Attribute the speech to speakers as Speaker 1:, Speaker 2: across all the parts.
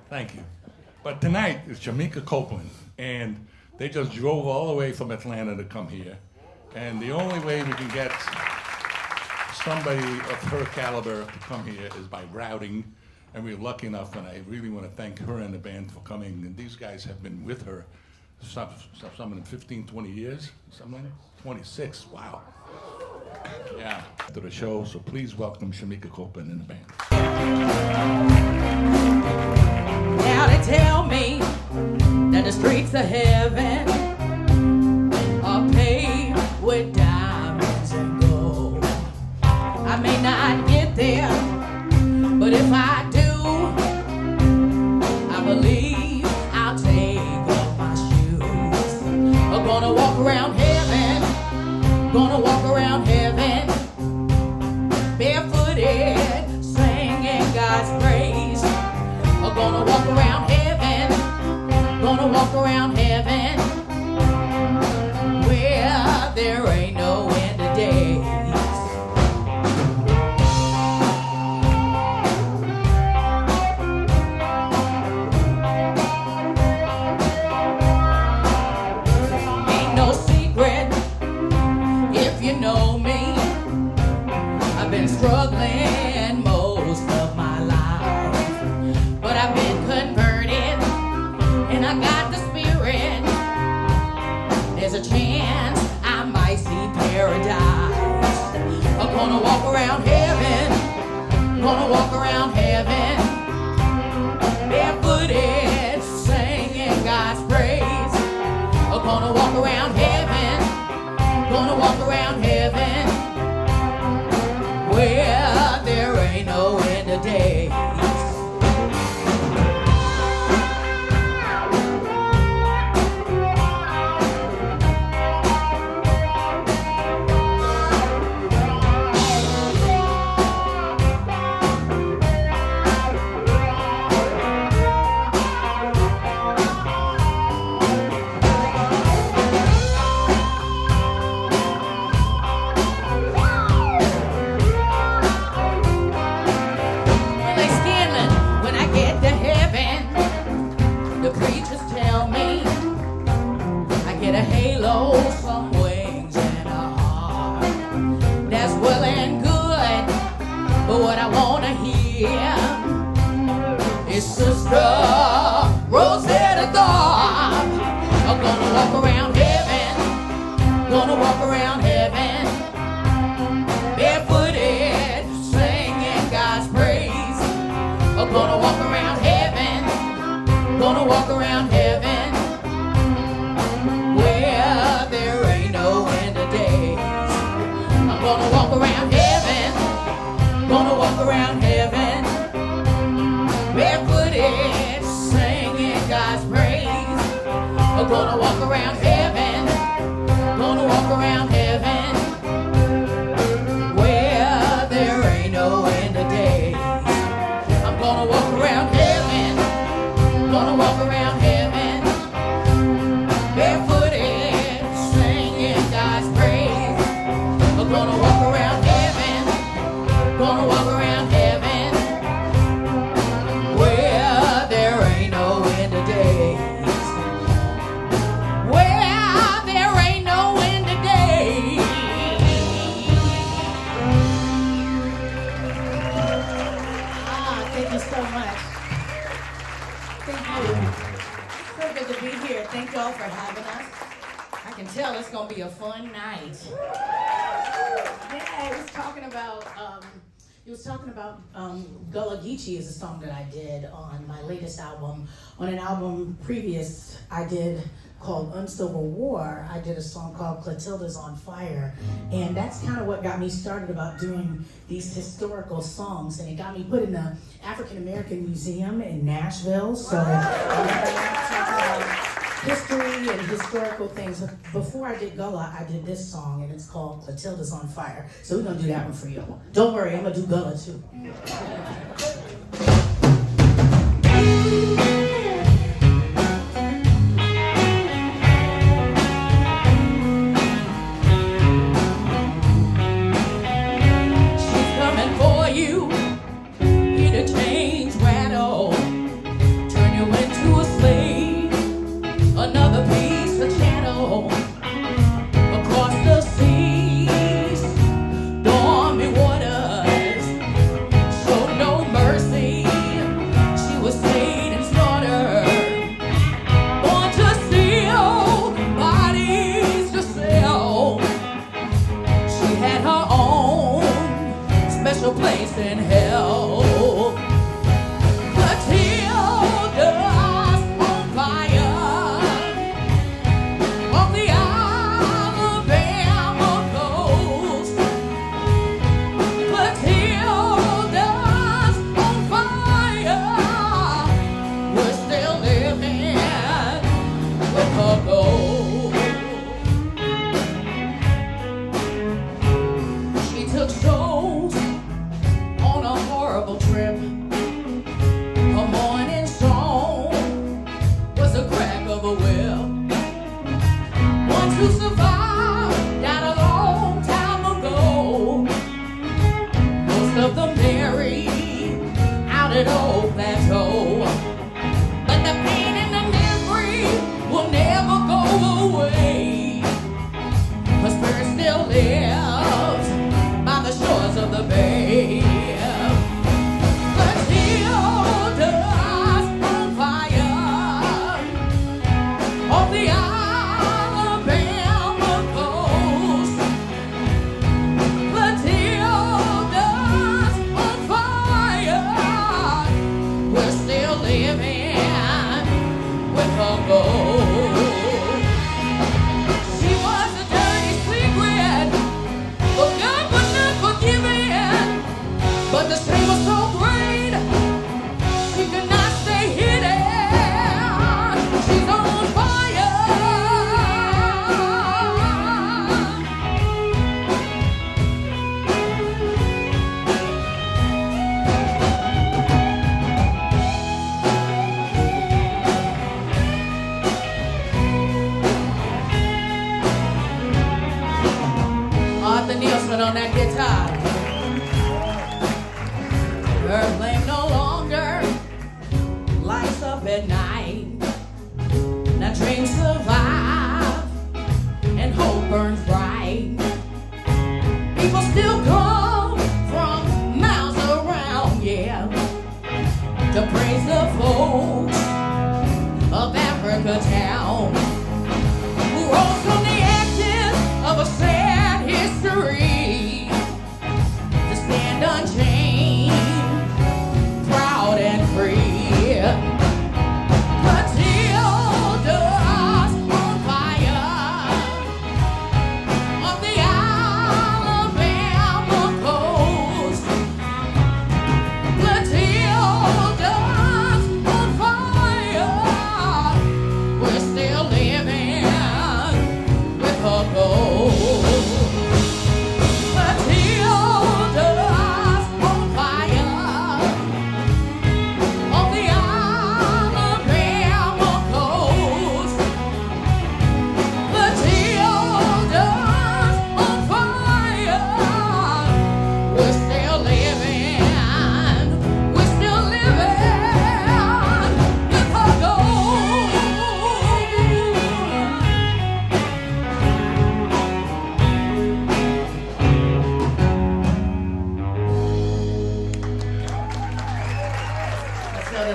Speaker 1: Thank you. But tonight is Shamekia Copeland, and they just drove all the way from Atlanta to come here. And the only way we can get somebody of her caliber to come here is by routing, and we're lucky enough, and I really want to thank her and the band for coming. And these guys have been with her, some of them 15, 20 years, something like that? 26, wow. Yeah, after the show, so please welcome Shamekia Copeland and the band.
Speaker 2: Now they tell me that the streets of heaven are paved with diamonds and gold. I may not get there, but if I do, I believe I'll take off my shoes. I'm gonna walk around heaven, gonna walk around heaven, barefooted, singing God's praise. I'm gonna walk around heaven, gonna walk around heaven, where there ain't no end of days. Ain't no secret if you know me. I've been struggling most of my life, but I've been converted and I got the spirit. There's a chance I might see paradise. I'm gonna walk around heaven, gonna walk around heaven, barefooted, singing God's praise. I'm gonna walk around heaven, gonna walk around heaven, where there ain't no end of days. A halo, some wings, and a heart. That's well and good, but what I wanna hear is Sister Rosetta Thorpe. I'm gonna walk around heaven, gonna walk around heaven, barefooted, singing God's praise. I'm gonna walk around heaven, gonna walk around heaven, gonna walk around heaven, gonna walk around heaven, barefooted, singing God's praise. I'm gonna walk around heaven, gonna walk around heaven, where there ain't no end of days. I'm gonna walk around heaven, gonna walk around heaven, barefooted, singing God's praise. I'm gonna walk around heaven, gonna walk around heaven, where there ain't no end of days. Where there ain't no end of days. Thank you so much. Thank you. So good to be here. Thank y'all for having us. I can tell it's gonna be a fun night. Yeah, he was talking about Gullah Geechee is a song that I did on my latest album. On an album previous I did called Uncivil War, I did a song called Clotilda's on Fire. And that's kind of what got me started about doing these historical songs. And it got me put in the African American Museum in Nashville. So history and historical things. Before I did Gullah, I did this song, and it's called Clotilda's on Fire. So we're gonna do that one for you. Don't worry, I'm gonna do Gullah too. She's coming for you, here to change right all. solid old plateau. But the pain and the memory will never go away. My spirit still lives by the shores of the bay. On that guitar, her flame no longer lights up at night. Now dreams survive and hope burns bright. People still come from miles around, yeah, to praise the folks of Africa town who rose from the ashes of a sad history. Unchained, proud and free. Matilda's on fire on the Alabama coast. Matilda's on fire. We're still living with her ghost.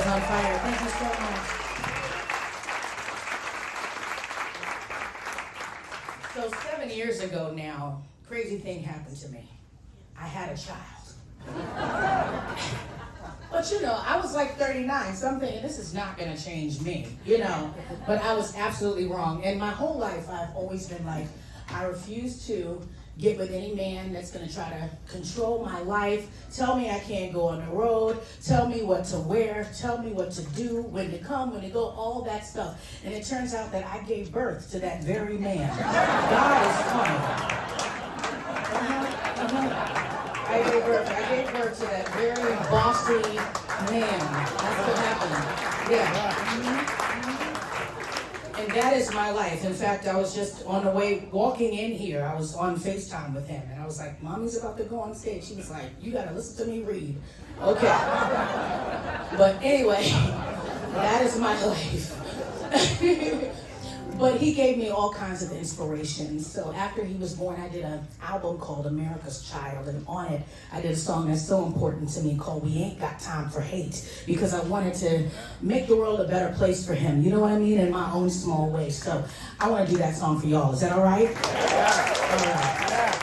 Speaker 2: On fire. Thank you so much. So 7 years ago now, crazy thing happened to me. I had a child. But you know, I was like 39, so I'm thinking this is not gonna change me, you know. But I was absolutely wrong. And my whole life I've always been like, I refuse to get with any man that's gonna try to control my life, tell me I can't go on the road, tell me what to wear, tell me what to do, when to come, when to go, all that stuff. And it turns out that I gave birth to that very man. God is funny. I gave birth to that very bossy man. That's what happened. Yeah. And that is my life. In fact, I was just on the way, walking in here, I was on FaceTime with him, and I was like, Mommy's about to go on stage. She was like, you gotta listen to me read. Okay. But anyway, that is my life. But he gave me all kinds of inspirations. So after he was born, I did an album called America's Child, and on it, I did a song that's so important to me called We Ain't Got Time for Hate, because I wanted to make the world a better place for him, you know what I mean, in my own small way. So I want to do that song for y'all. Is that all right? Yeah. All right.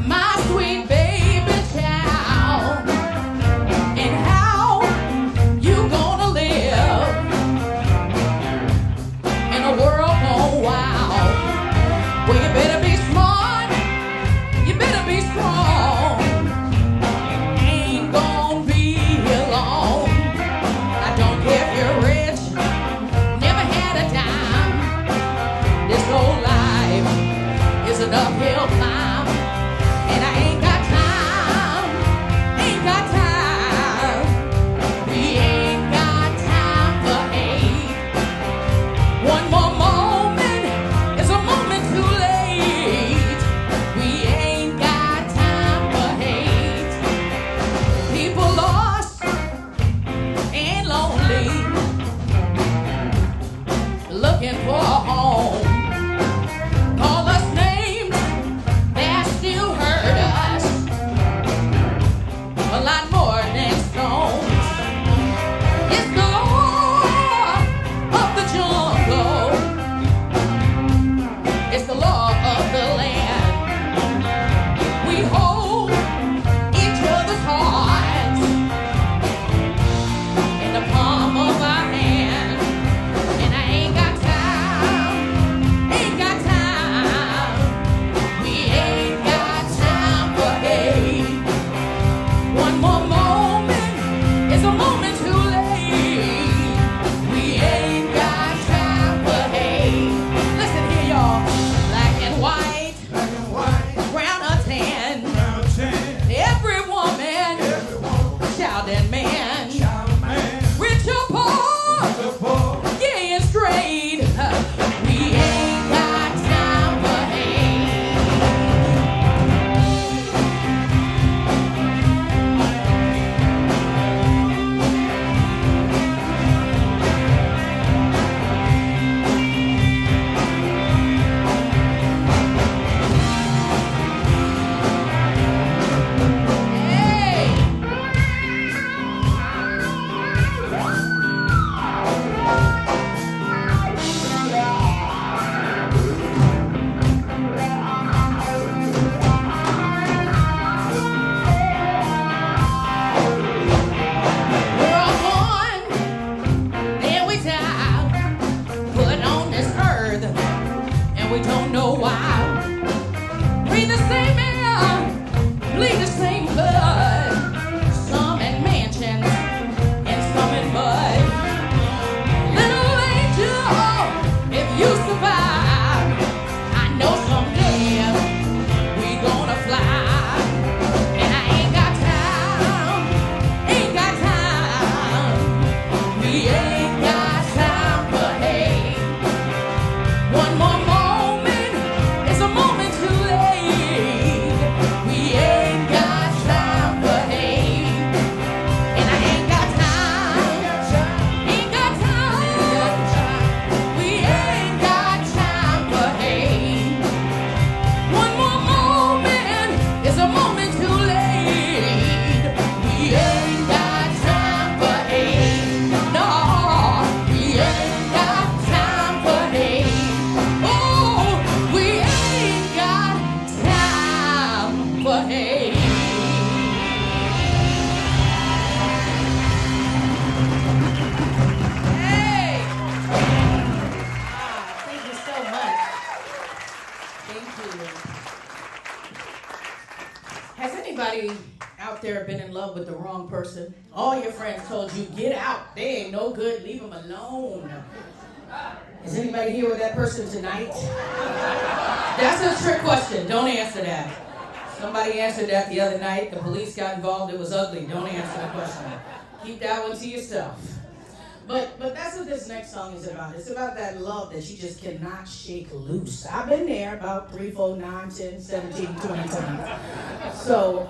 Speaker 2: My sweet baby child, and how an uphill climb, and I ain't got time, ain't got time. We ain't got time for hate. One more moment is a moment too late. We ain't got time for hate. People lost and lonely, looking for a home. Call us names that still hurt us a lot more than stones. It's the law of the jungle. It's the law of the land. We hold each other's hearts in the palm of our hand. And I ain't got time, ain't got time. We ain't got time for hate. One more moment is a moment too late. We ain't got time for hate. Listen here, y'all. Black and white, brown or tan. Every woman, child and man, rich or poor, gay and straight. We ain't got time for hate. Hey! We're all born, then we die, put on this earth, and we don't know why. Breathe the same air, bleed the same blood, some in mansions and some in mud. Little angel, if you survive, I know someday we gonna fly. And I ain't got time, ain't got time. We ain't got time for hate. One more moment is a moment too late. We ain't got time for hate. And I ain't got time, ain't got time. We ain't got time for hate. One more moment is a moment too late. We ain't got time for hate. No, we ain't got time for hate. Oh, we ain't got time for hate. Hey! Thank you so much. Thank you. Has anybody out there been in love with the wrong person? All your friends told you, get out. They ain't no good. Leave them alone. Is anybody here with that person tonight? That's a trick question. Don't answer that. Somebody answered that the other night. The police got involved. It was ugly. Don't answer the question. Keep that one to yourself. But that's what this next song is about. It's about that love that you just cannot shake loose. I've been there about 3, 4, 9, 10, 17, 20 times. So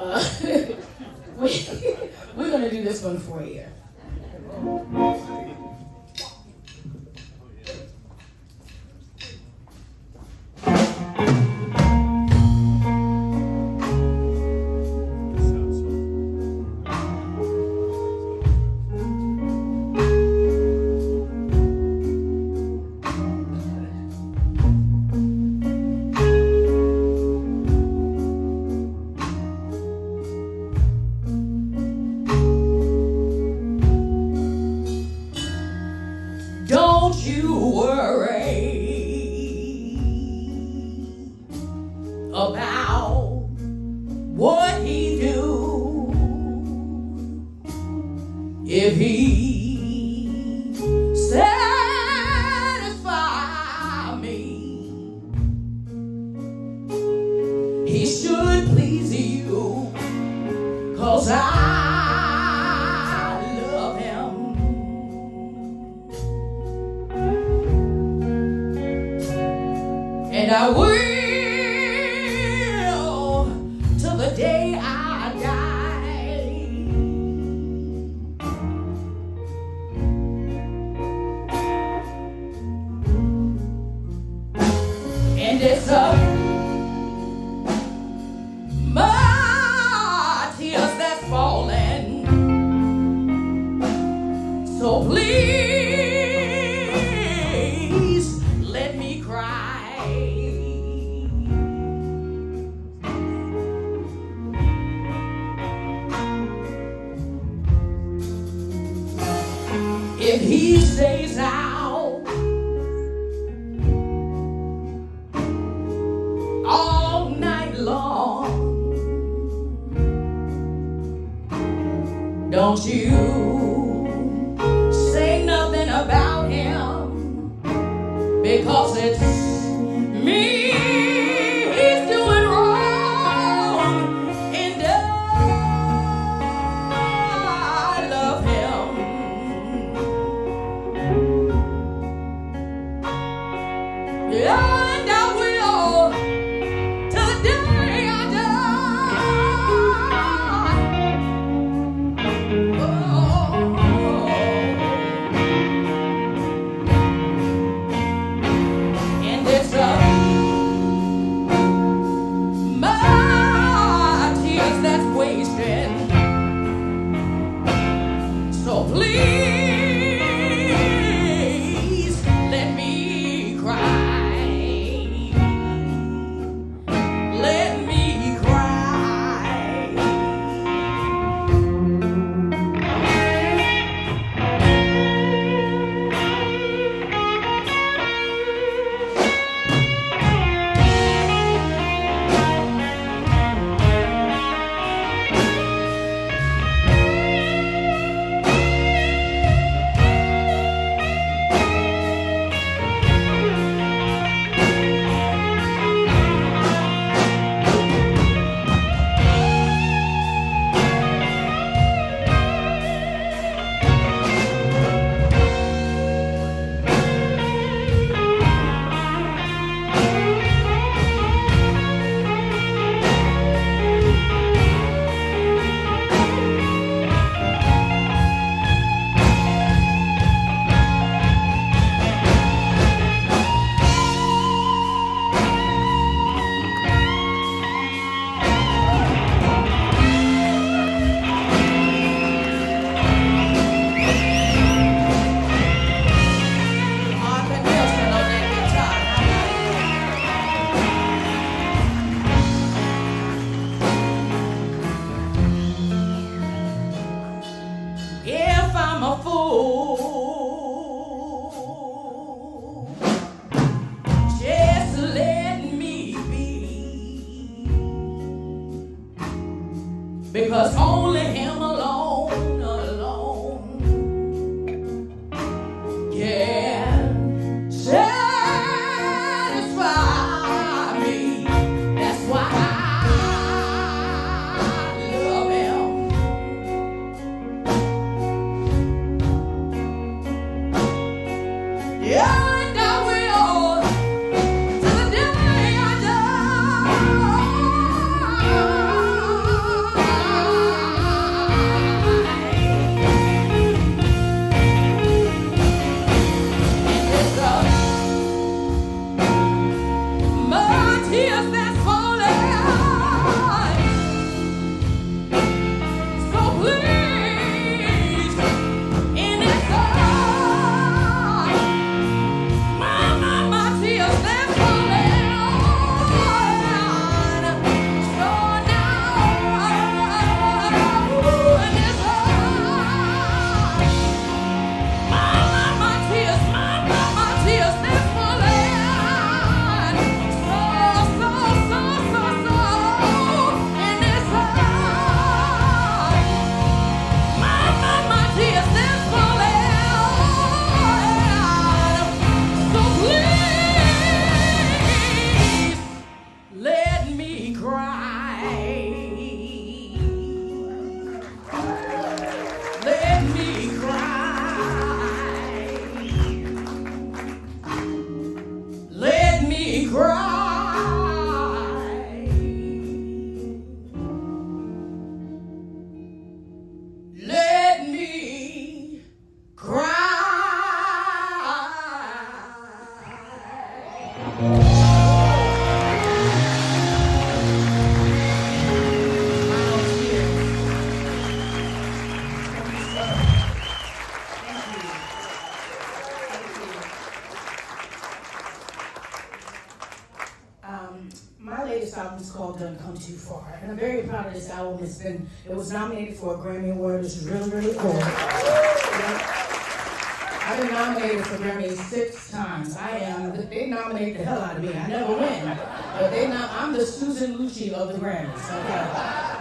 Speaker 2: we're going to do this one for you. about what he do if he satisfy me. he should please you, 'cause I love him. And I will till the day I die. And it's my tears that's falling. So please let me cry. If he stays out all night long, don't you say nothing about him, because it's me he's doing wrong, and I love him. And I will till the day I die. Oh. And it's my tears that's wasting. So please let me cry. Let me cry. If I'm a fool, just let me be, because only him alone can satisfy me. That's why I love him. Yeah, and I will till the day I die.
Speaker 3: my latest album is called Done Come Too Far. And I'm very proud of this album. It was nominated for a Grammy Award, which is really, really cool. I've been nominated for Grammys 6 times. They nominate the hell out of me. I never win. But I'm the Susan Lucci of the Grammys. Okay?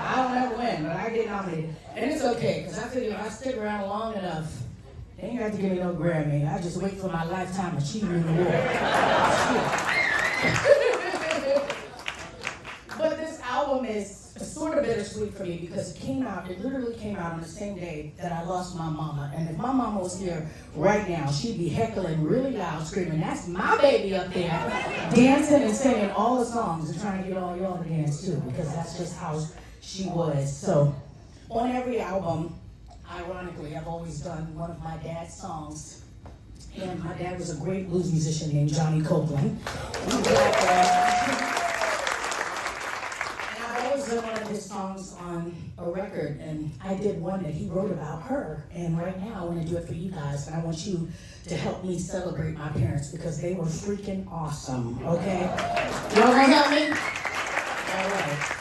Speaker 3: I don't ever win, but I get nominated. And it's okay, because I figure if I stick around long enough, they ain't got to give me no Grammy. I just wait for my Lifetime Achievement Award. But this album is sort of bittersweet for me because it literally came out on the same day that I lost my mama. And if my mama was here right now, she'd be heckling really loud, screaming, "That's my baby up there," dancing and singing all the songs and trying to get all y'all to dance too, because that's just how she was. So on every album, ironically, I've always done one of my dad's songs. And my dad was a great blues musician named Johnny Copeland. He's a black dad. One of his songs on a record, and I did one that he wrote about her, and right now I want to do it for you guys, and I want you to help me celebrate my parents because they were freaking awesome, okay? Y'all gonna help me? All right.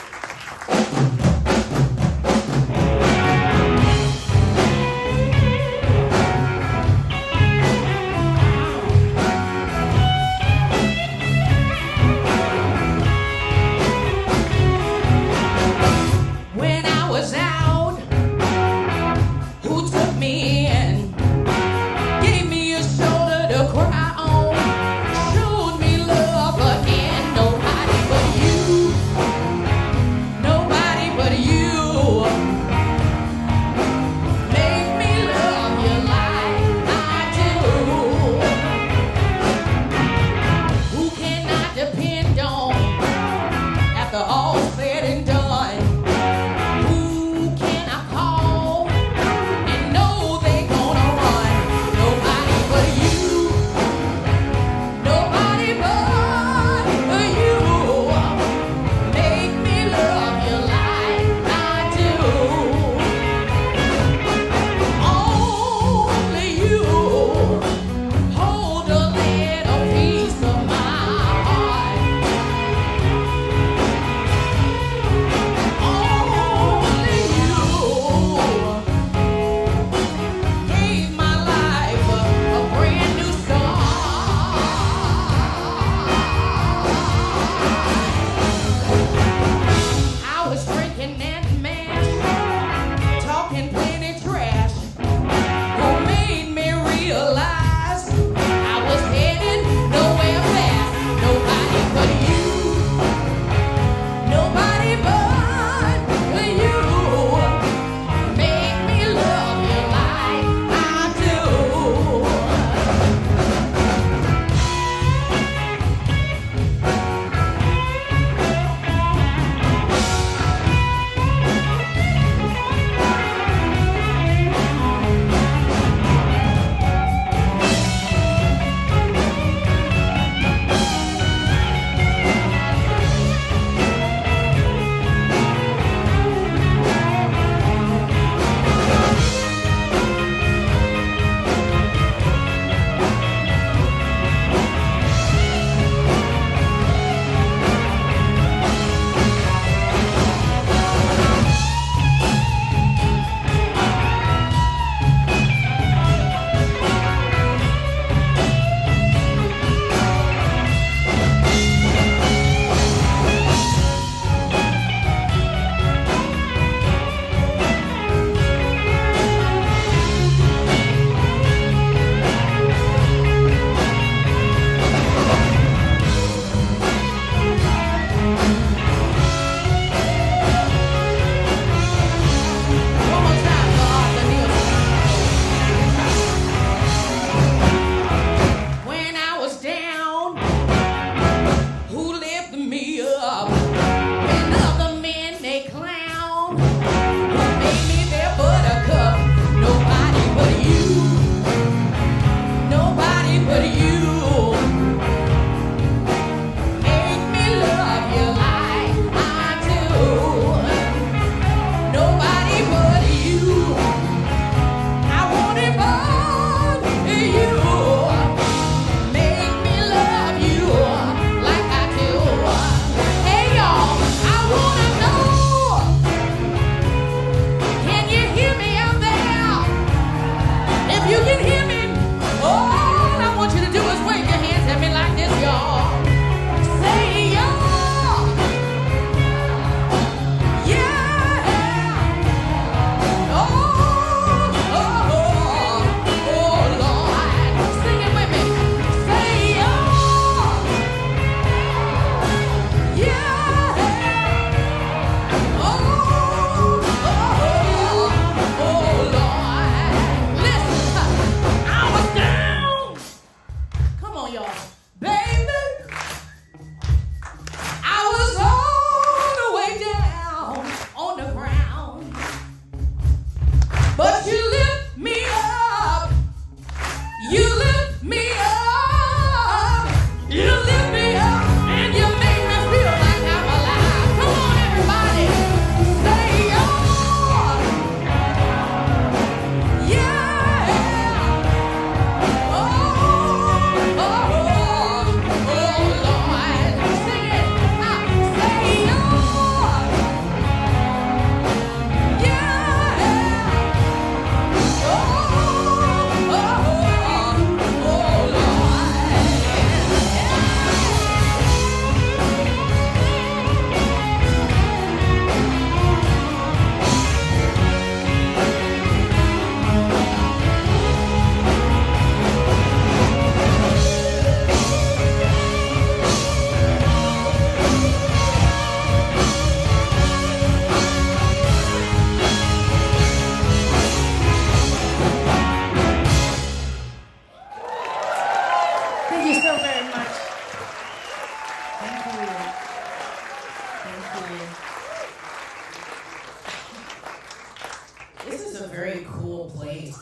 Speaker 3: This is a very cool place.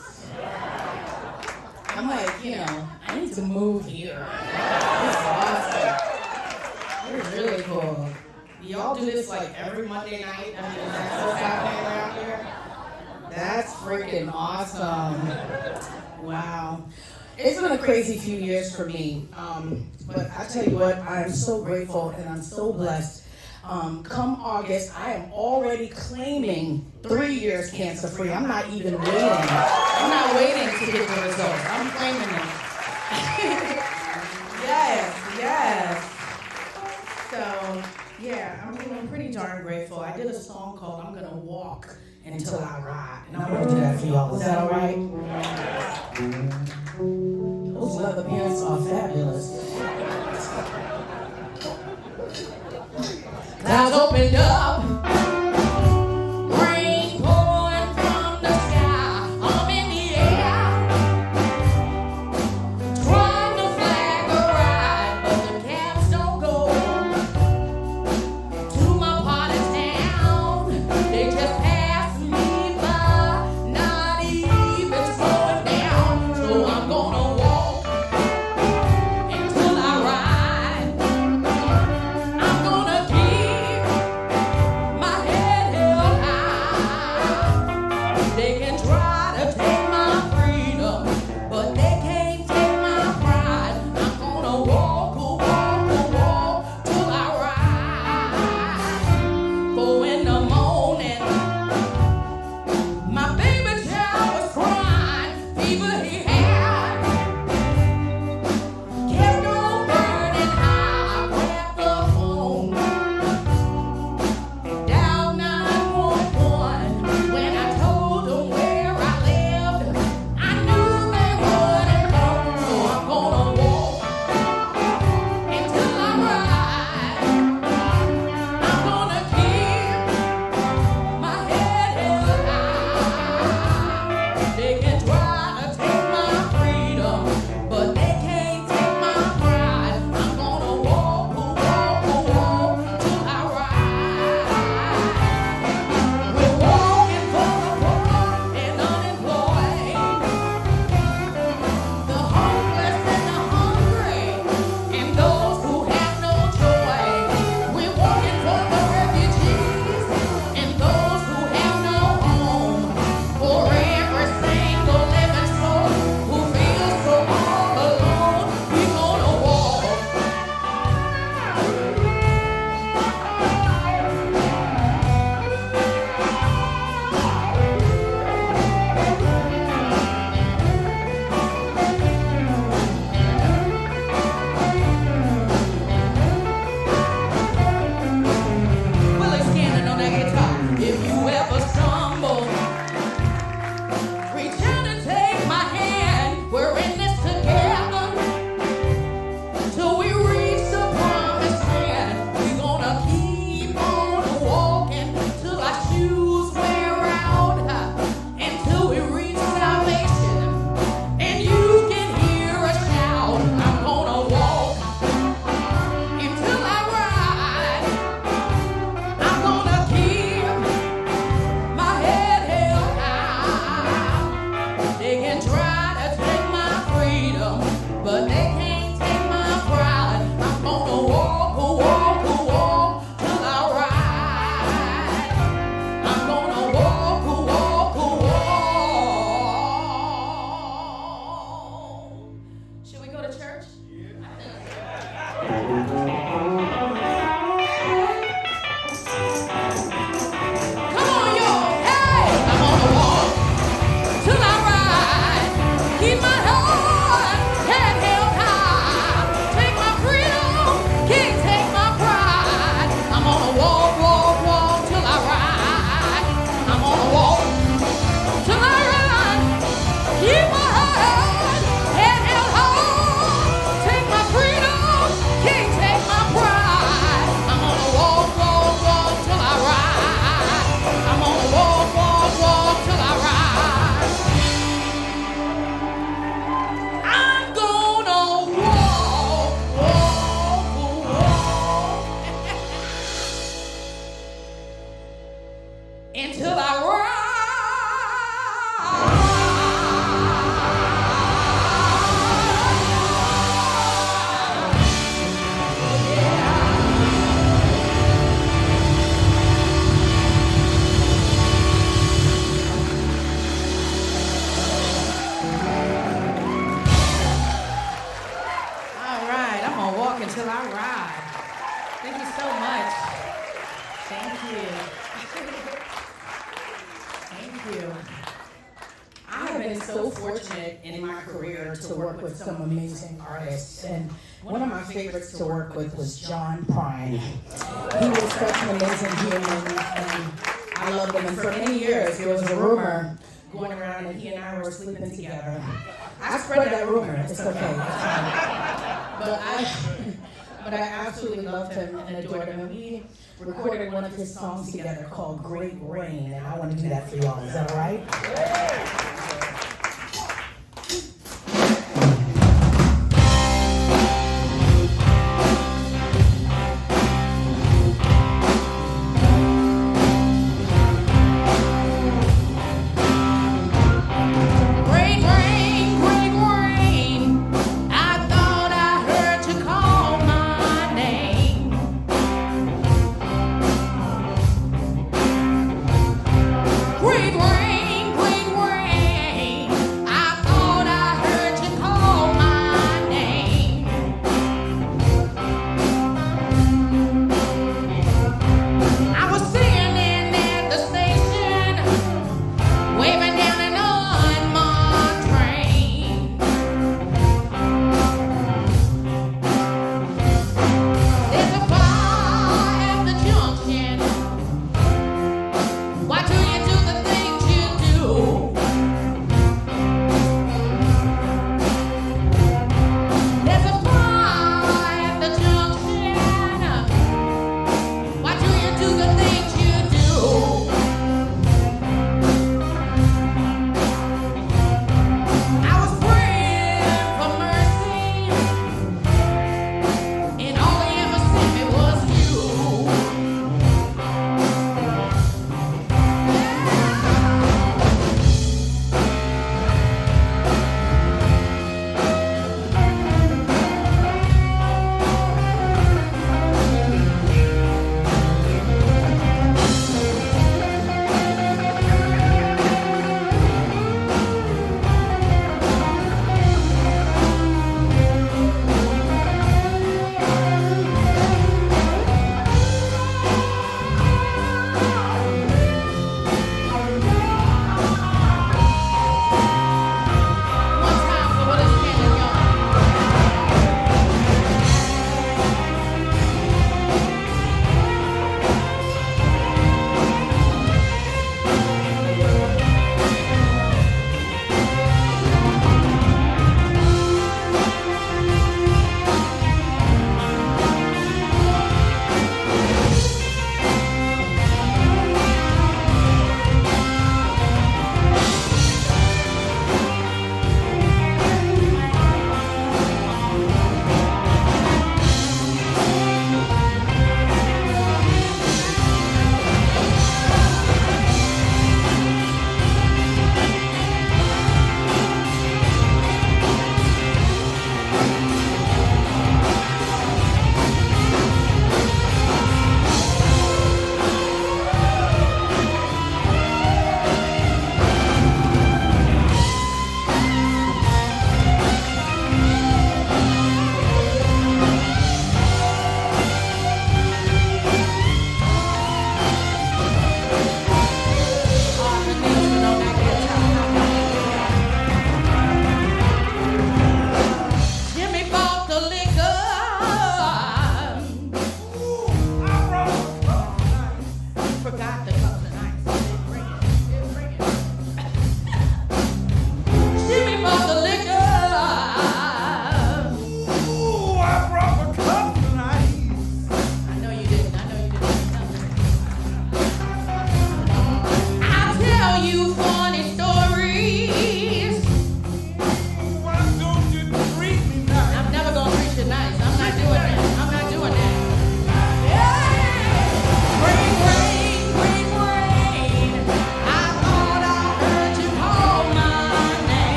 Speaker 3: I'm like, I need to move here. This is awesome. It's really cool. Y'all do this like every Monday night? I mean, is that what's happening around here? That's freaking awesome. Wow. It's been a crazy few years for me. But I tell you what, I am so grateful and I'm so blessed. Come August, I am already claiming 3 years cancer-free. I'm not even waiting. I'm not waiting to get the results. I'm claiming them. Yes. So, yeah, I'm feeling pretty darn grateful. I did a song called I'm Gonna Walk Until I Ride. And I'm gonna do that for y'all. Is that all right? Those leather pants are fabulous. Clouds opened up, rain pouring from the sky. I'm in the air, trying to flag a ride, but the cabs don't go to my part of town. They just pass me by, not even slowing down. So I'm gonna walk until I ride. I'm gonna give
Speaker 2: until I rise. All right, I'm gonna walk until I ride. Thank you so much. Thank you. Thank you. I have been so fortunate in my career to work with some amazing artists, and one of my favorites to work with was John Prine. He was such an amazing human, and I loved him. And for many years, there was a rumor going around that he and I were sleeping together. I spread that rumor. It's okay. It's fine. But I absolutely loved him and adored him. And we recorded one of his songs together called Great Rain, and I want to do that for y'all. Is that all right? Great rain, great rain. I thought I heard you call my name. Great rain,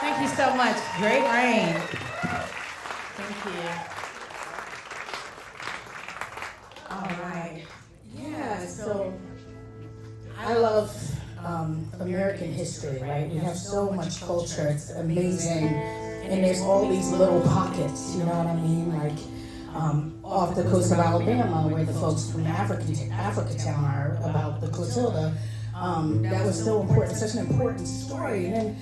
Speaker 3: Thank you so much. Great rain. Thank you. All right. Yeah, so I love American history, right? We have so much culture. It's amazing. And there's all these little pockets, you know what I mean? Like off the coast of Alabama, where the folks from Africatown are, about the Clotilda. That was so important, such an important story. And then,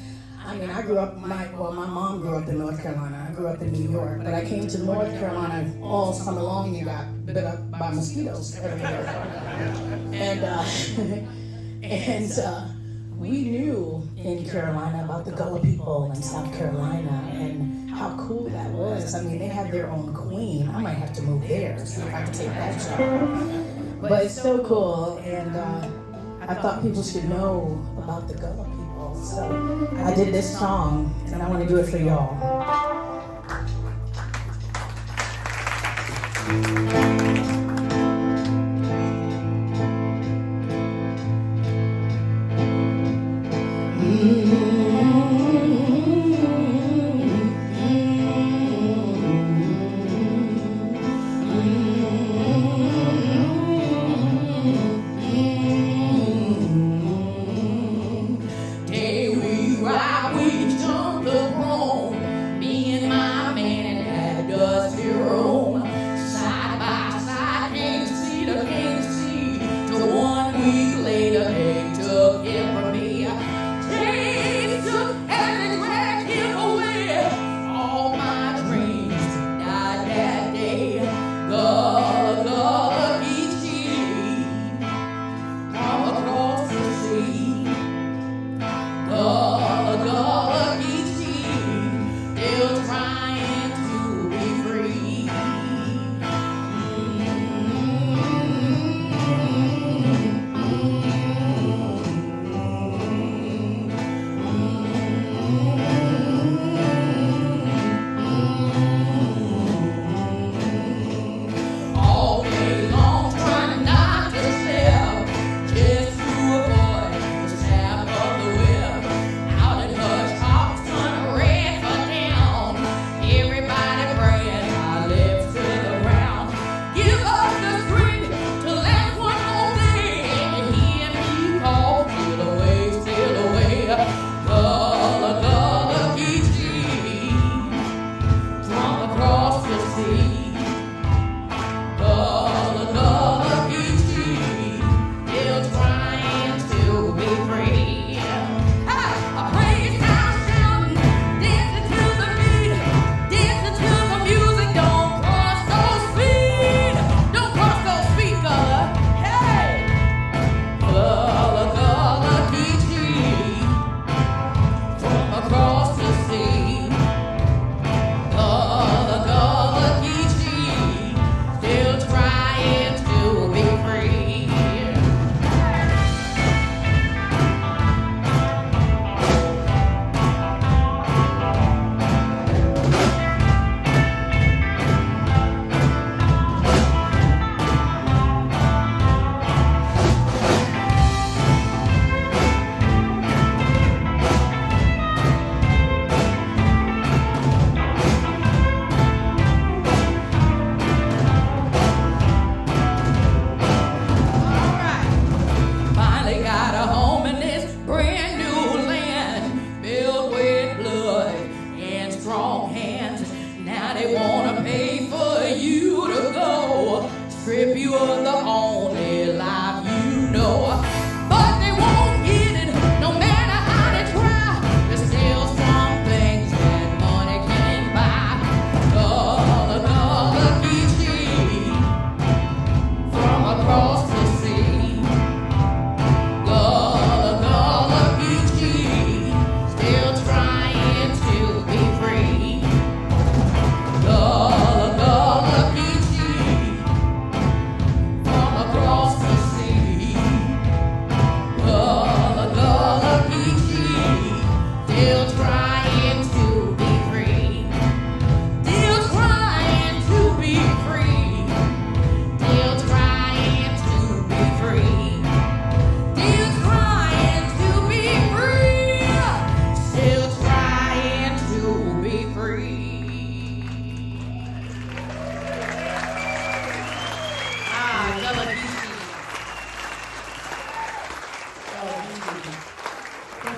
Speaker 3: I mean, I grew up, my mom grew up in North Carolina. I grew up in New York, but I came to North Carolina all summer long and got bit up by mosquitoes everywhere. And we knew in Carolina about the Gullah people in South Carolina and how cool that was. I mean, they have their own queen. I might have to move there, see if I can take that job. But it's so cool, and I thought people should know about the Gullah people. So I did this song, and I want to do it for y'all.
Speaker 2: Later, they took it from me. Hey,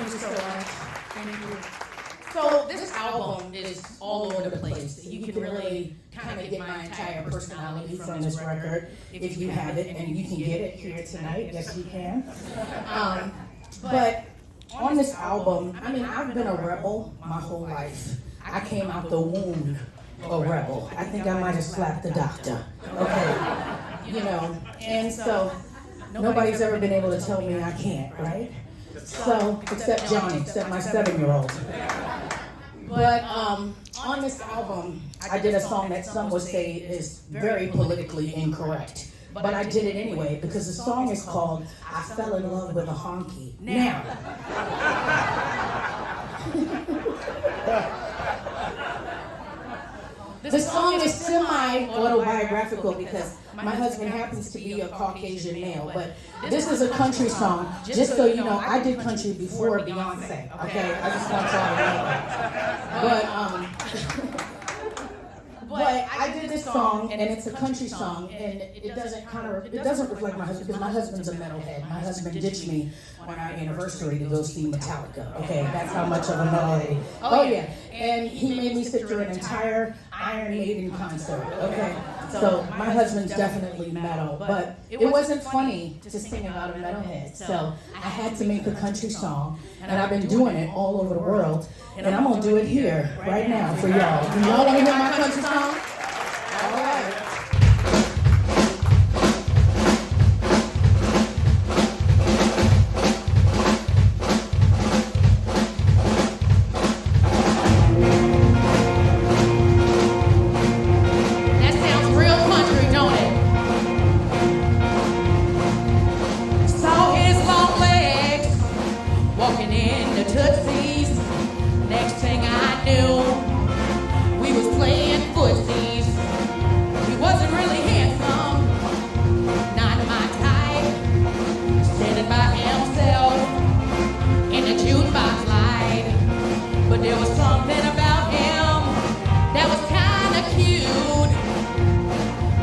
Speaker 3: you so much. Thank you. So this album is all over the place. You can really kind of get my entire personality from this record if you have it, and you can get it here tonight. Yes, you can. But on this album, I mean, I've been a rebel my whole life. I came out the womb a rebel. I think I might have slapped the doctor. Okay, you know, and so nobody's ever been able to tell me I can't, right? So, except Johnny, except my 7-year-old. But on this album, I did a song that some would say is very politically incorrect. But I did it anyway because the song is called I Fell in Love with a Honky. Now, the song is semi-autobiographical because my husband happens to be a Caucasian male, but this is a country song. Just so you know, I did country before Beyonce, okay? I just want y'all to know that. But I did this song, and it's a country song, and it doesn't reflect my husband, because my husband's a metalhead. My husband ditched me on our anniversary to go see Metallica, okay? That's how much of a metalhead. Oh yeah, and he made me sit through an entire Iron Maiden concert, okay? So my husband's definitely metal, but it wasn't funny to sing about a metalhead, so I had to make a country song, and I've been doing it all over the world. And I'm gonna do it here, right now, for y'all. Do y'all wanna hear my country song? All right.
Speaker 2: That sounds real country, don't it? Saw his long legs walking in the Tootsies. Next thing I knew, we was playing footsies. He wasn't really handsome, not my type. Standing by himself in the jukebox light, but there was something about him that was kinda cute.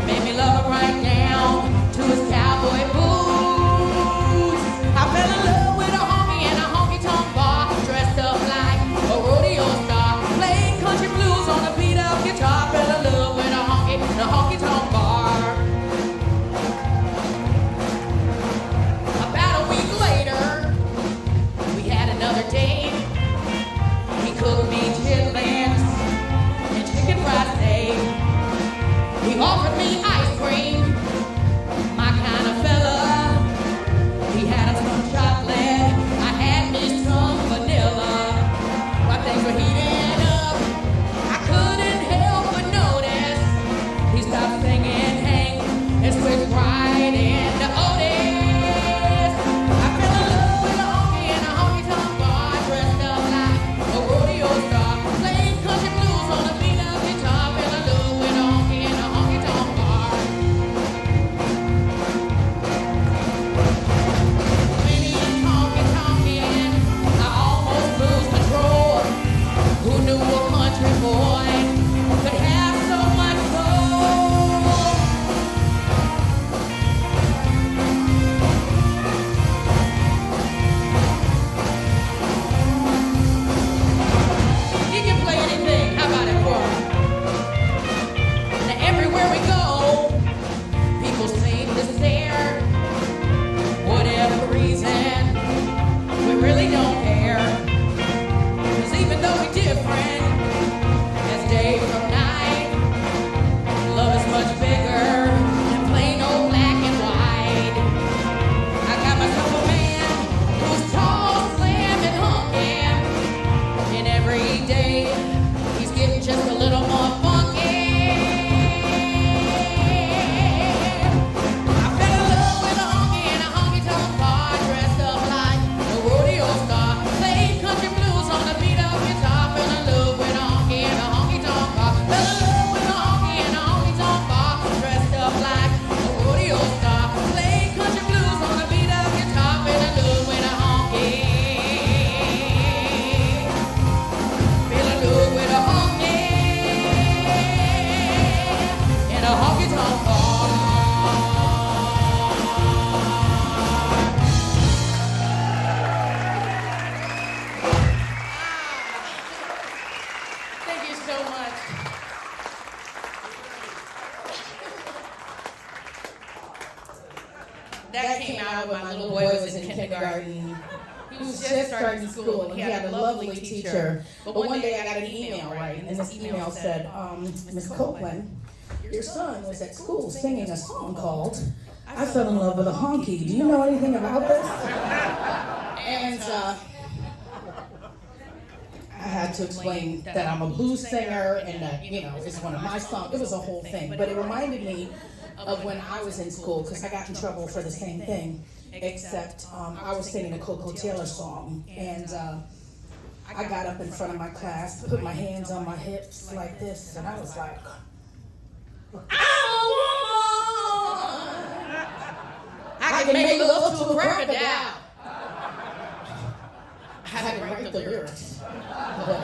Speaker 2: Made me love him right down to his cowboy boots. I fell in love with a honky in a honky-tonk bar, dressed up like a rodeo star, playing country blues on a beat-up guitar. Fell in love with a honky in a honky-tonk bar. About a week later, we had another date. He cooked me chitlins and chicken fried steak. He offered me ice cream, my kind of fella. He had us some chocolate, I had me some vanilla. While things were heating up, I couldn't help but notice he stopped singing Hank and switched right into Otis. I fell in love with a honky in a honky-tonk bar,
Speaker 3: time when my little boy was in kindergarten. He was just starting school, and he had a lovely teacher. But one day I got an email, right? And this email said, Miss Copeland, your son was at school singing a song called I Fell in Love with a Honky. Do you know anything about this? And I had to explain that I'm a blues singer and that, you know, it's one of my songs. It was a whole thing. But it reminded me of when I was in school, because I got in trouble for the same thing, except I was singing a Coco Taylor song. And I got up in front of my class, put my hands on my hips like this, and I was like, I'm a woman. I can make love to a crocodile. I had to write the lyrics. But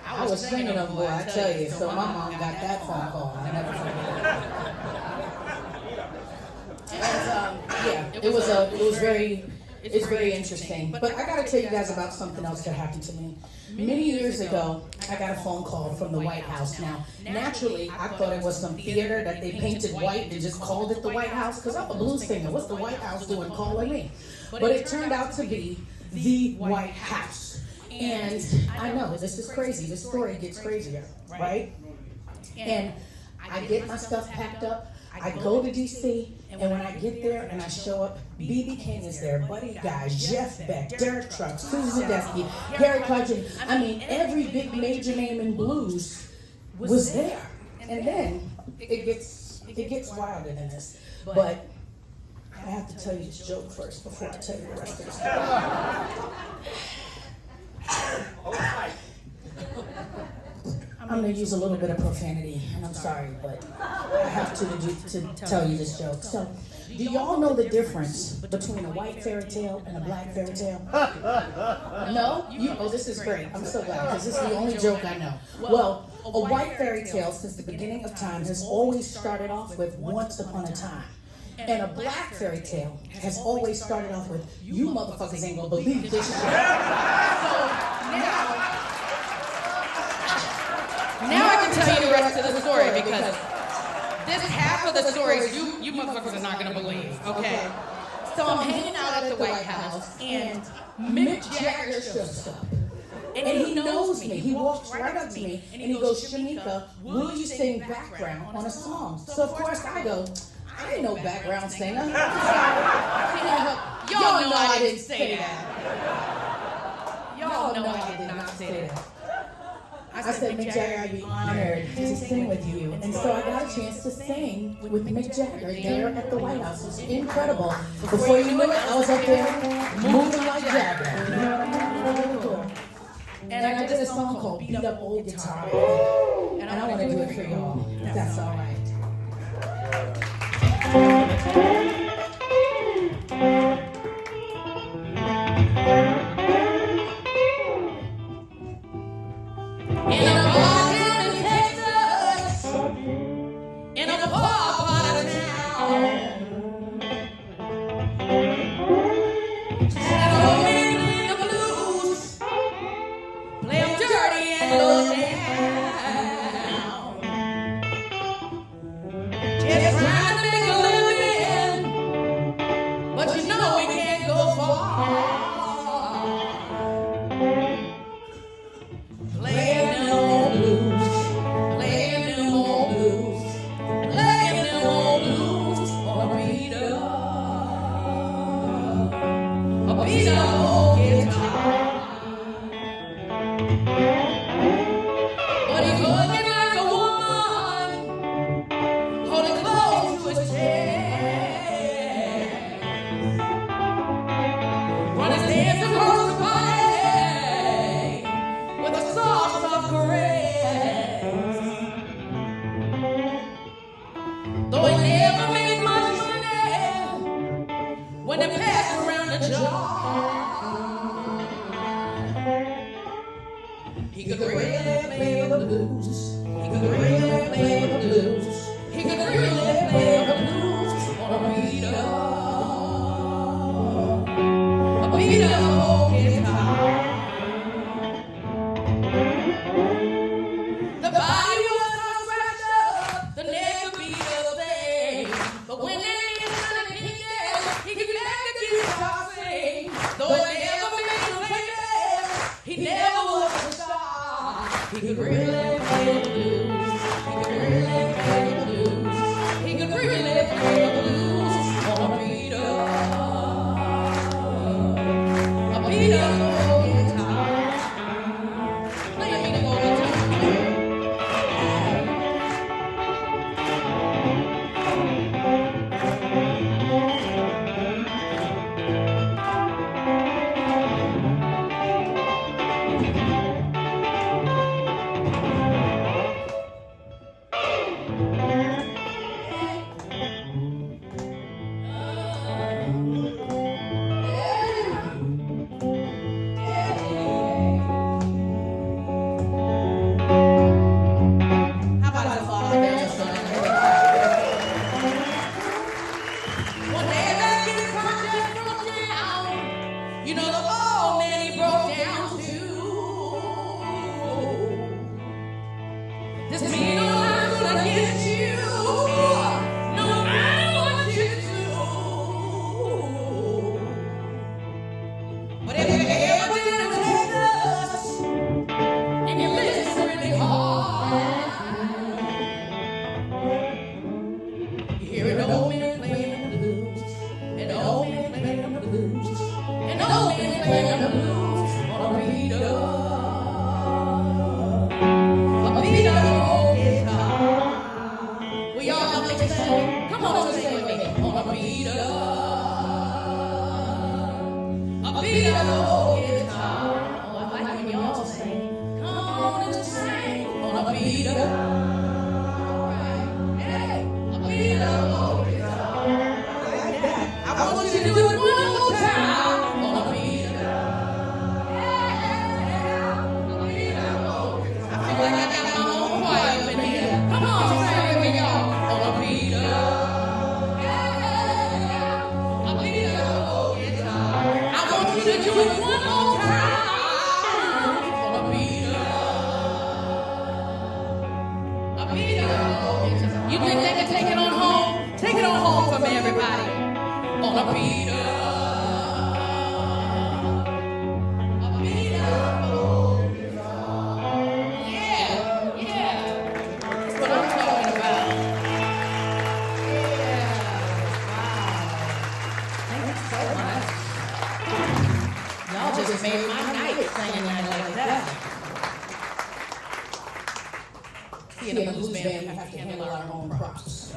Speaker 3: I was singing them, boy, I tell you. So my mom got that phone call. I never forget it. And yeah, it's very interesting. But I gotta tell you guys about something else that happened to me. Many years ago, I got a phone call from the White House. Now, naturally, I thought it was some theater that they painted white and just called it the White House, because I'm a blues singer. What's the White House doing calling me? But it turned out to be the White House. And I know, this is crazy. This story gets crazier, right? And I get my stuff packed up. I go to D.C., and when I get there and I show up, B.B. King is there, Buddy Guy, Jeff Beck, Derek Trucks, Susan Zadesky, Gary Clark Jr. I mean, every big major name in blues was there. And then it gets wilder than this. But I have to tell you this joke first before I tell you the rest of the story. I'm going to use a little bit of profanity, and I'm sorry, but I have to tell you this joke. So, do y'all know the difference between a white fairy tale and a black fairy tale? No? Oh, this is great. I'm so glad, because this is the only joke I know. Well, a white fairy tale since the beginning of time has always started off with once upon a time. And a black fairy tale has always started off with, you motherfuckers ain't gonna believe this shit. So now I can tell you the rest of the story, because this half of the stories you motherfuckers are not gonna believe, okay? So I'm hanging out at the White House, and Mick Jagger shows up. And he knows me. He walks right up to me, and he goes, Shamekia, will you sing background on a song? So of course I go, I ain't no background singer. Y'all know I didn't say that. Y'all know I did not say that. I said, Mick Jagger, I'd be honored to sing with you. And so I got a chance to sing with Mick Jagger there at the White House. It was incredible. Before you knew it, I was up there moving like Jagger. You know what I mean? And I did a song called Beat Up Old Guitar. And I want to do it for y'all, if that's all right. But when that man started picking, he could
Speaker 2: He could really play the blues. He could really play the blues. He could really play the blues on a beat up guitar. Play a beat up guitar. How about I fall there just a little bit? One day that kid project broke down. You know the old man he broke down too. This mean old life's gonna get you, no matter what you do. But if you ever didn't take us and you listen really hard, you hear an old man playing the blues, an old man playing the blues, an old man playing the blues on a beat up old guitar. We all have to sing. Come on, sing with me on a beat up old guitar. Oh, I like when y'all sing. Come on and sing on a beat up. Hey, a beat up old guitar. I want you to do it one more time on a beat up. Yeah, a beat up old guitar. I feel like I got my own choir up in here. Come on, sing it with y'all on a beat up. Yeah, a beat up old guitar. I want you to do it one more time on a beat up. A beat up old guitar. You think they can take it on home? Take it on home for me, everybody. On a beat up old guitar. Yeah, yeah. That's what I'm talking about. Yeah. Wow. Thank you so much. Y'all just made my night singing that like that. See, in a blues band, we have to handle our own props.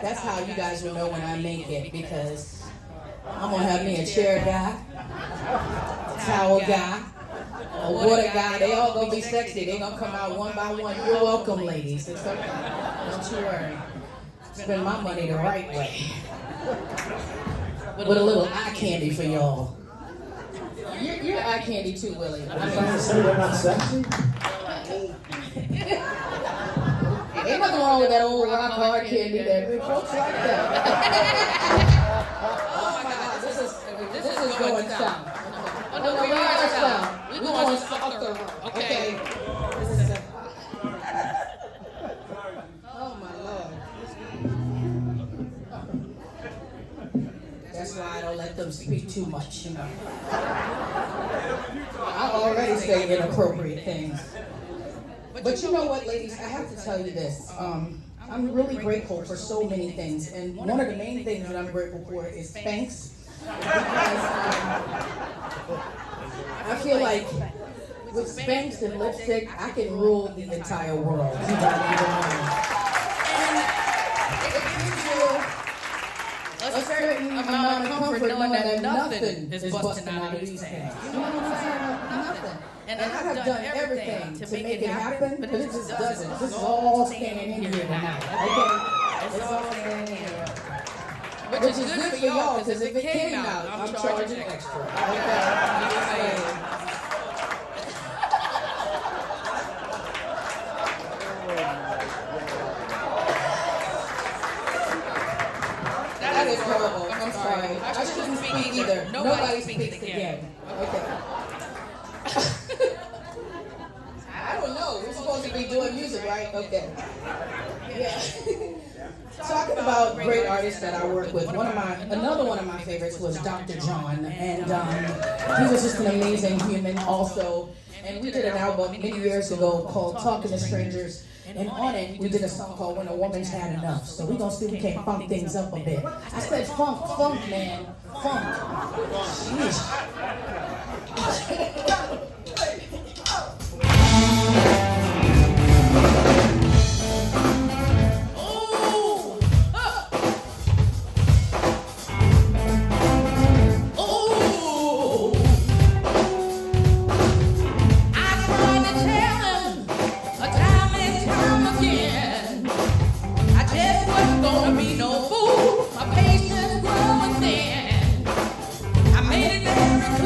Speaker 2: That's how you guys will know when I make it, because I'm gonna have me a chair guy, towel guy, a water guy. They all gonna be sexy. They gonna come out one by one. You're welcome, ladies. It's okay. Don't you worry. Spend my money the right way. With a little eye candy for y'all. You're eye candy too, Willie.
Speaker 4: I'm trying to say they're not sexy.
Speaker 3: Ain't nothing wrong with that old rock hard candy that we folks like that. Oh my God, this is going south. No, we're not south. We're going softer. Okay. This is oh my Lord. That's why I don't let them speak too much, you know. I already say inappropriate things. But you know what, ladies, I have to tell you this. I'm really grateful for so many things. And one of the main things that I'm grateful for is Spanx. Because I feel like with Spanx and lipstick, I can rule the entire world. You don't even know. And it gives you a certain amount of comfort knowing that nothing is busting out of these things. You know what I'm saying? Nothing. And I have done everything to make it happen, but it just doesn't. This is all standing in here tonight. Okay? It's all standing in here. Which is good for y'all, because if it came out, I'm charging extra. Okay? That is horrible. I'm sorry. I shouldn't speak either. Nobody speaks again. Okay. I don't know. We're supposed to be doing music, right? Okay. Yeah. Talking about great artists that I work with, another one of my favorites was Dr. John, and he was just an amazing human also. And we did an album many years ago called Talking to Strangers. And on it, we did a song called When a Woman's Had Enough. So we're going to see if we can funk things up a bit. I said funk, man. Funk. Jeez.
Speaker 2: I made it very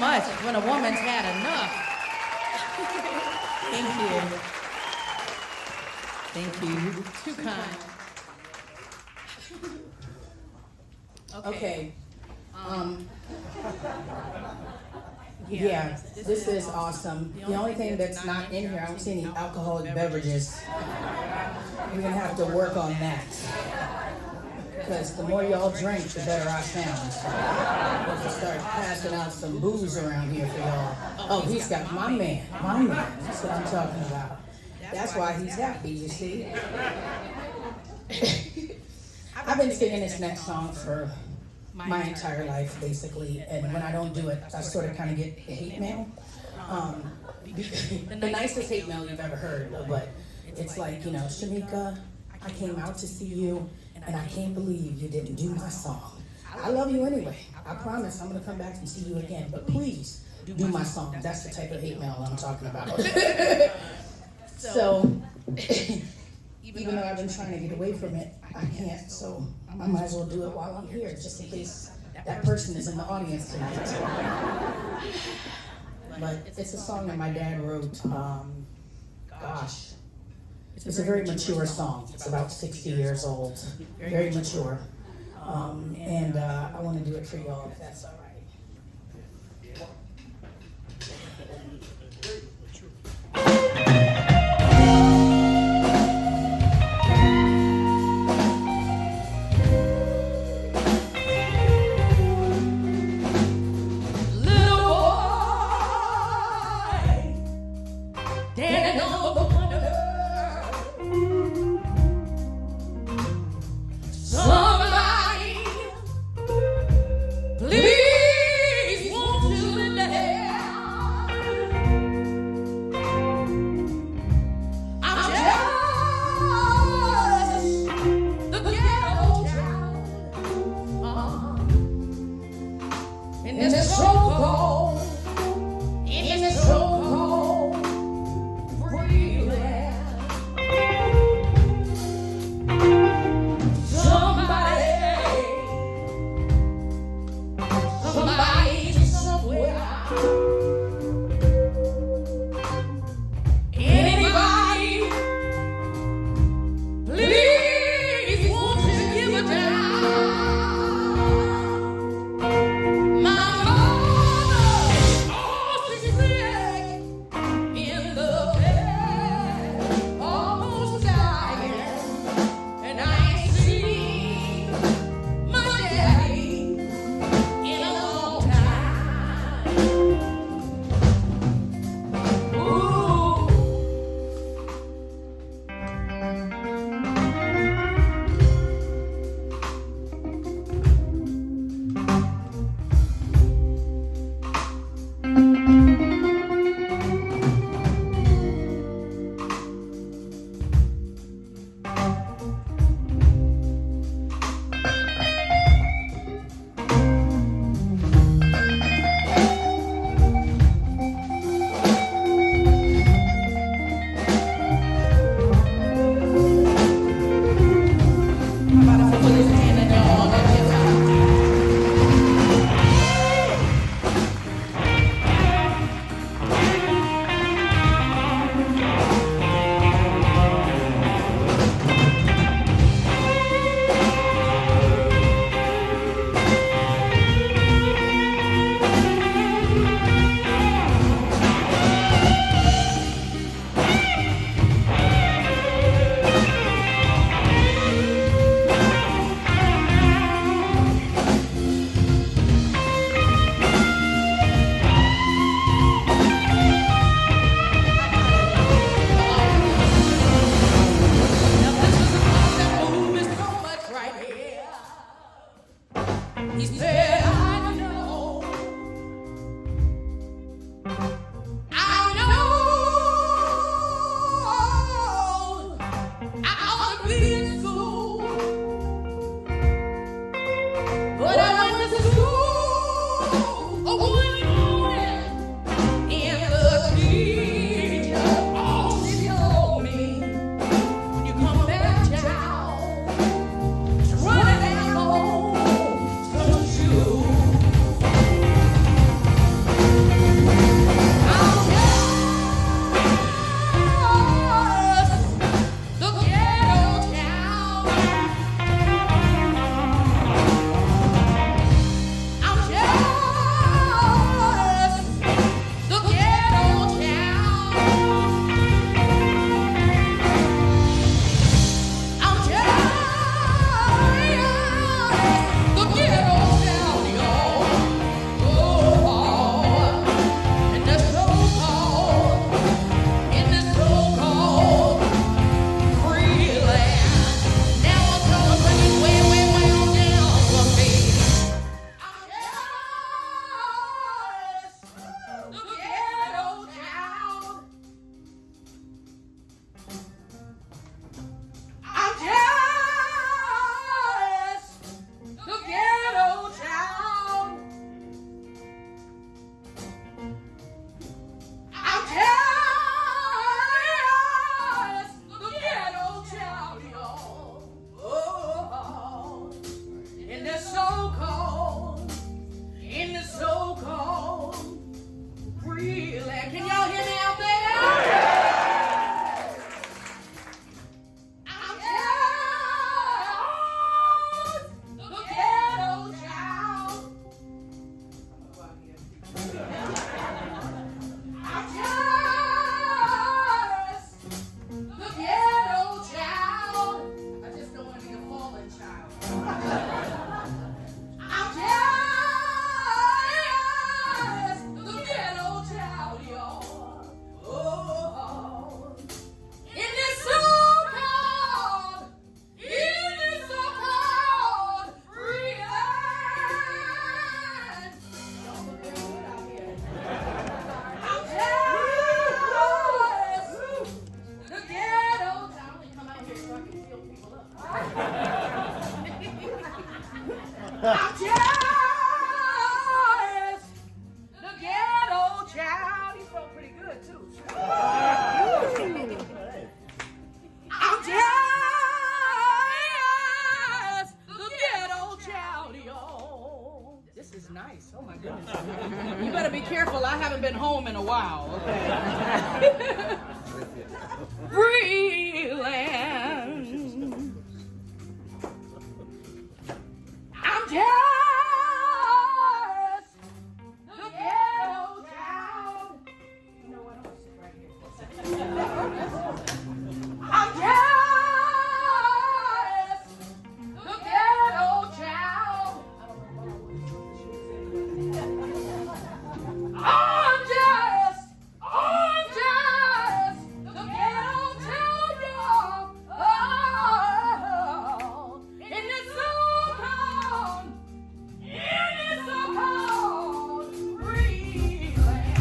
Speaker 2: much. When a woman's had enough. Thank you. Thank you. Too kind.
Speaker 3: Okay. Yeah, this is awesome. The only thing that's not in here, I don't see any alcoholic beverages. We're gonna have to work on that. Because the more y'all drink, the better I sound. We'll have to start passing out some booze around here for y'all. Oh, he's got my man. That's what I'm talking about. That's why he's happy, you see. I've been singing this next song for my entire life, basically, and when I don't do it, I sort of kind of get hate mail. The nicest hate mail you've ever heard, but it's like, you know, Shamekia, I came out to see you, and I can't believe you didn't do my song. I love you anyway. I promise I'm gonna come back and see you again, but please do my song. That's the type of hate mail I'm talking about. So, even though I've been trying to get away from it, I can't, so I might as well do it while I'm here, just in case that person is in the audience tonight. But it's a song that my dad wrote, gosh. It's a very mature song. It's about 60 years old, very mature. And I want to do it for y'all, if that's all right.
Speaker 2: You better be careful. I haven't been home in a while. Okay. Freeland. I'm just the ghetto child. You know what? I'm gonna sit right here. I'm just the ghetto child. I'm just the ghetto child, y'all. Oh, in this so-called free land.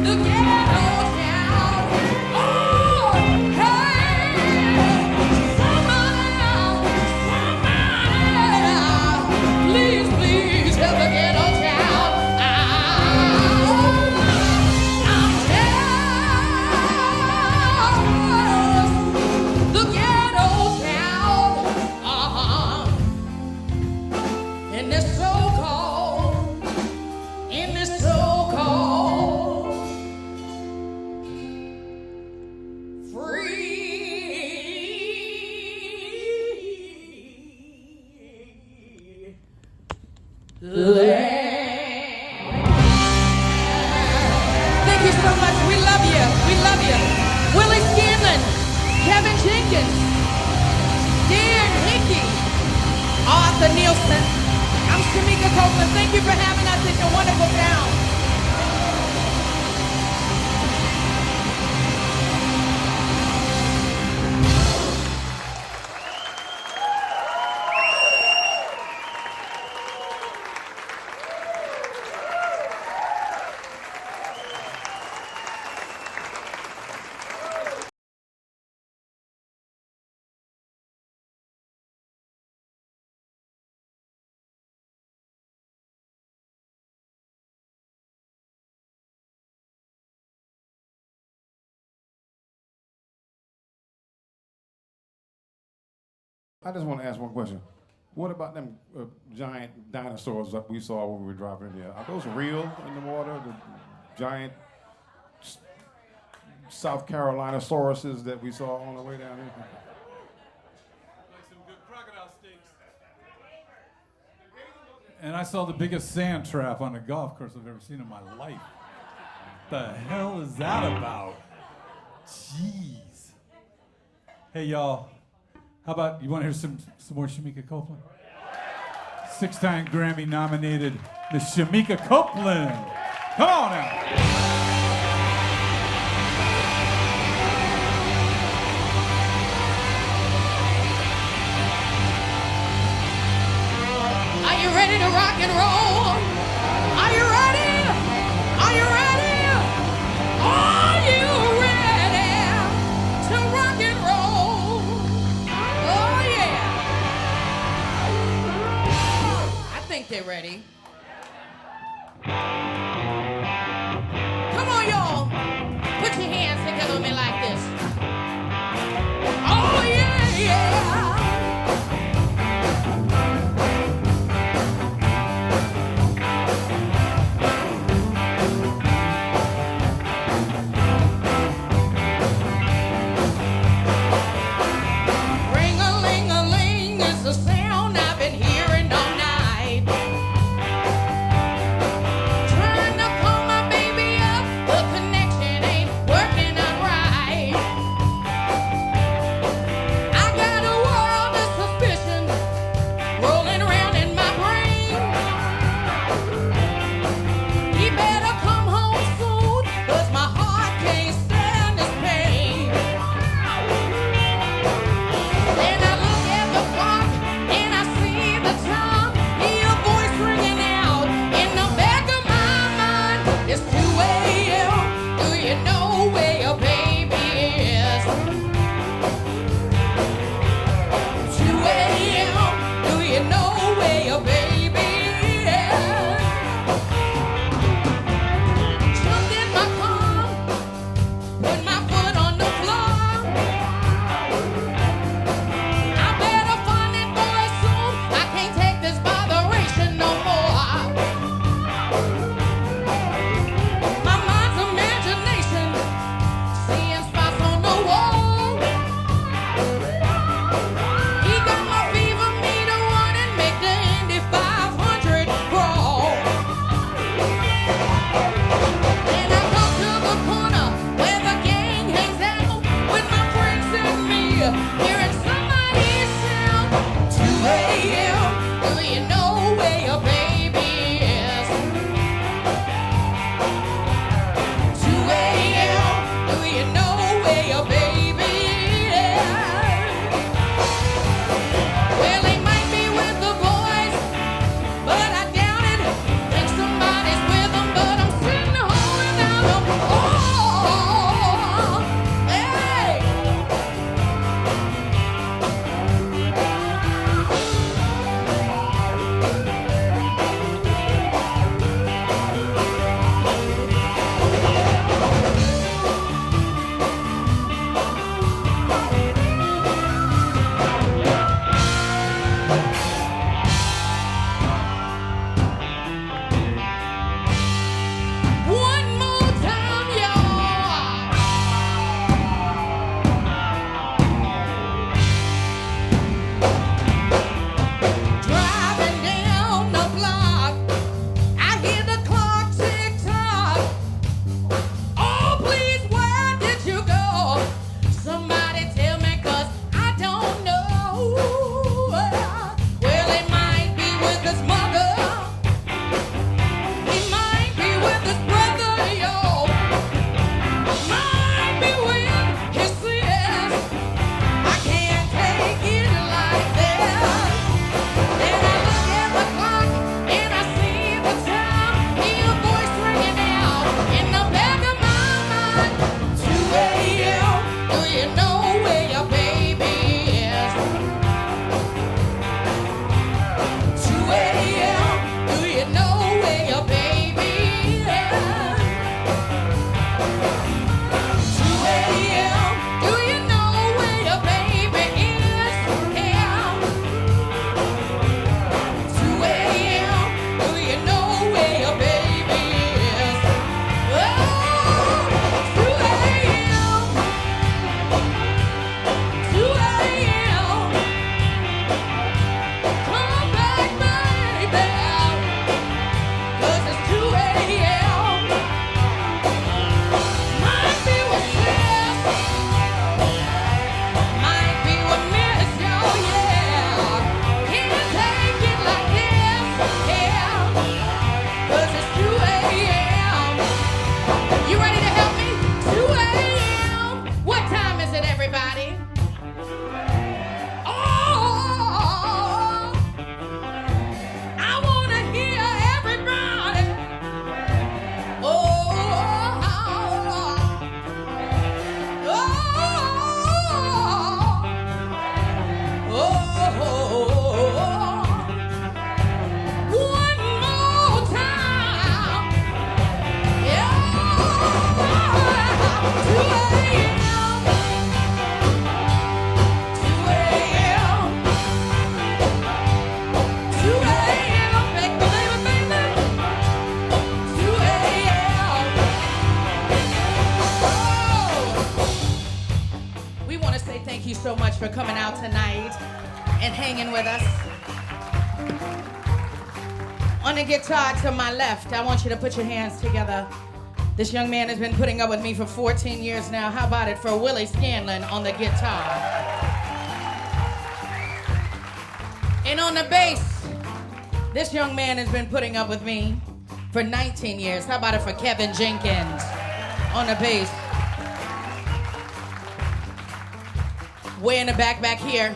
Speaker 2: The ghetto child. Oh, hey, somebody, please help the ghetto child. I'm just the ghetto child. In this so-called free land. Thank you so much. We love you. We love you. Willie Scanlon, Kevin Jenkins, Dan Hickey, Arthur Nielsen. I'm Shamekia Copeland. Thank you for having us in your wonderful town.
Speaker 5: I just want to ask one question. What about them giant dinosaurs that we saw when we were driving in here? Are those real in the water? The giant South Carolina sauruses that we saw on the way down here?
Speaker 6: Like some good crocodile steaks. And I saw the biggest sand trap on a golf course I've ever seen in my life. The hell is that about? Jeez. Hey y'all, how about you want to hear some more Shamekia Copeland? 6-time Grammy nominated Miss Shamekia Copeland. Come on now.
Speaker 2: Are you ready to rock and roll? Are you ready? Are you ready? Are you ready to rock and roll? Oh yeah. I think they're ready. Come on, y'all. Put your hands together with me like this. Oh yeah, yeah. Ring-a-ling-a-ling is the sound I've been hearing all night. coming out tonight and hanging with us. On the guitar to my left, I want you to put your hands together. This young man has been putting up with me for 14 years now. How about it for Willie Scanlon on the guitar? And on the bass, this young man has been putting up with me for 19 years. How about it for Kevin Jenkins on the bass? Way in the back here,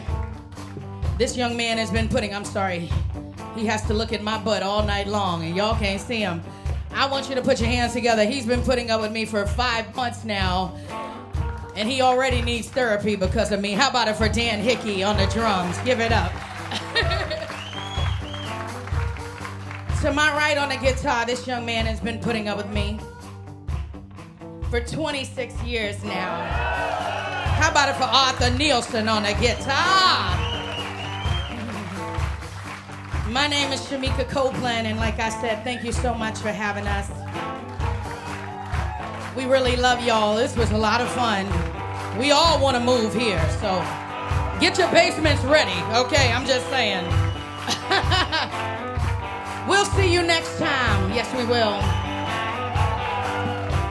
Speaker 2: this young man has been putting, I'm sorry, he has to look at my butt all night long and y'all can't see him. I want you to put your hands together. He's been putting up with me for 5 months now, and he already needs therapy because of me. How about it for Dan Hickey on the drums? Give it up. To my right on the guitar, this young man has been putting up with me for 26 years now. How about it for Arthur Nielsen on the guitar? My name is Shamekia Copeland, and like I said, thank you so much for having us. We really love y'all. This was a lot of fun. We all want to move here, so get your basements ready, okay? I'm just saying. We'll see you next time. Yes, we will.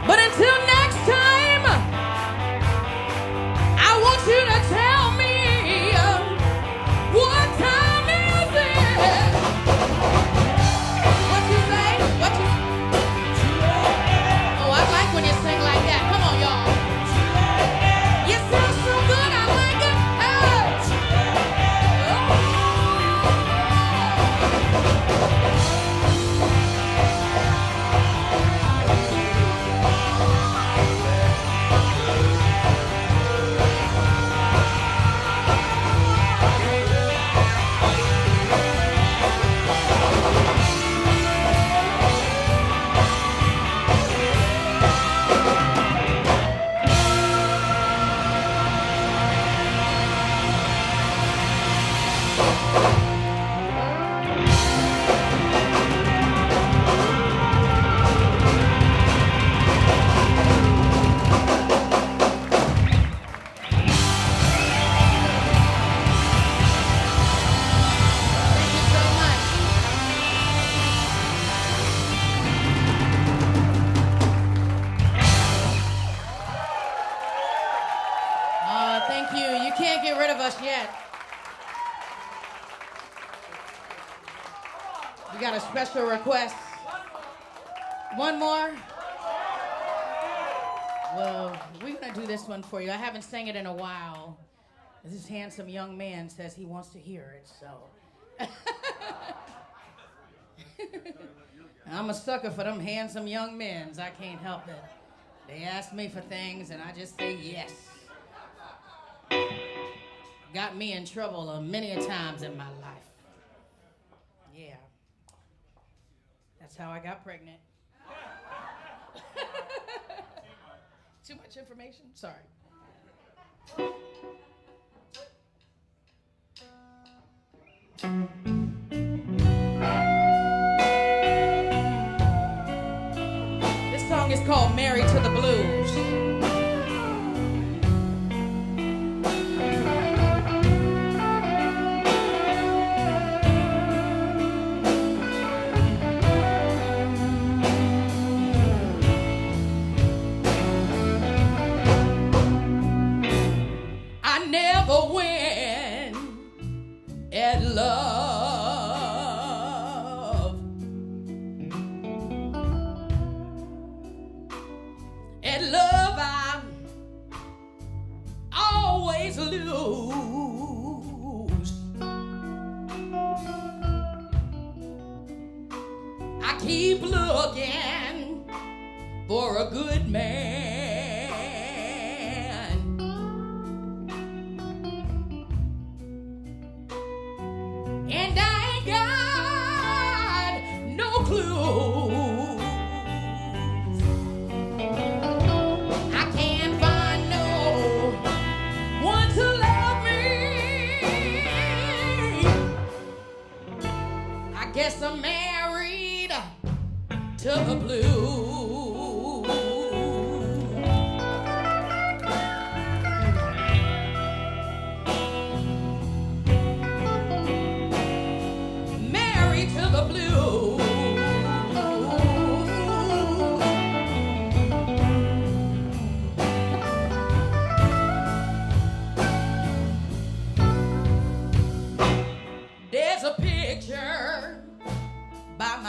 Speaker 2: But until next time, I want you to tell me what time is it? What you say? What you? Oh, I like when you sing like that. Come on, y'all. You sound so good. I like it. Thank you. You can't get rid of us yet. We got a special request. One more. Well, we're going to do this one for you. I haven't sang it in a while. This handsome young man says he wants to hear it, so. I'm a sucker for them handsome young men. I can't help it. They ask me for things, and I just say yes. Got me in trouble many a times in my life. Yeah. That's how I got pregnant. Too much information? Sorry. This song is called Married to the Blues. At love, I always lose. I keep looking for a good man. And I ain't got no clue. I can't find no one to love me. I guess I'm married to the blues.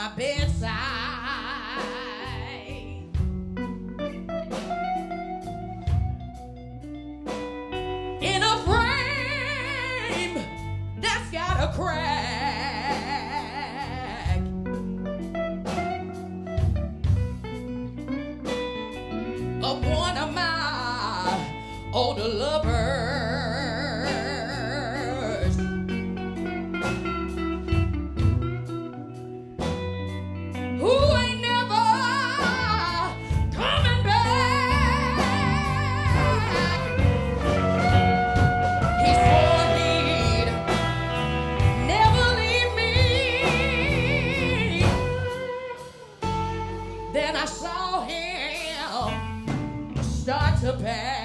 Speaker 2: my bedside. In a frame that's got a crack. Of one of my older lovers. Who ain't never coming back. He swore he'd never leave me. Then I saw him start to pack.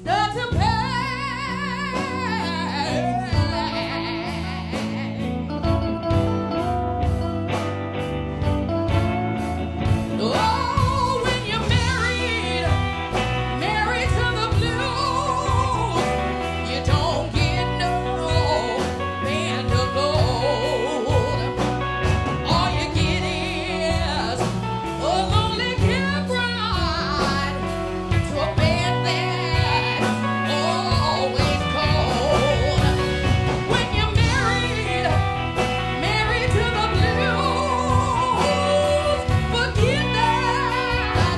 Speaker 2: Start to pack. Oh, when you're married to the blues, you don't get no band of gold. All you get is a lonely cab ride to a band that's always cold. When you're married to the blues, forget that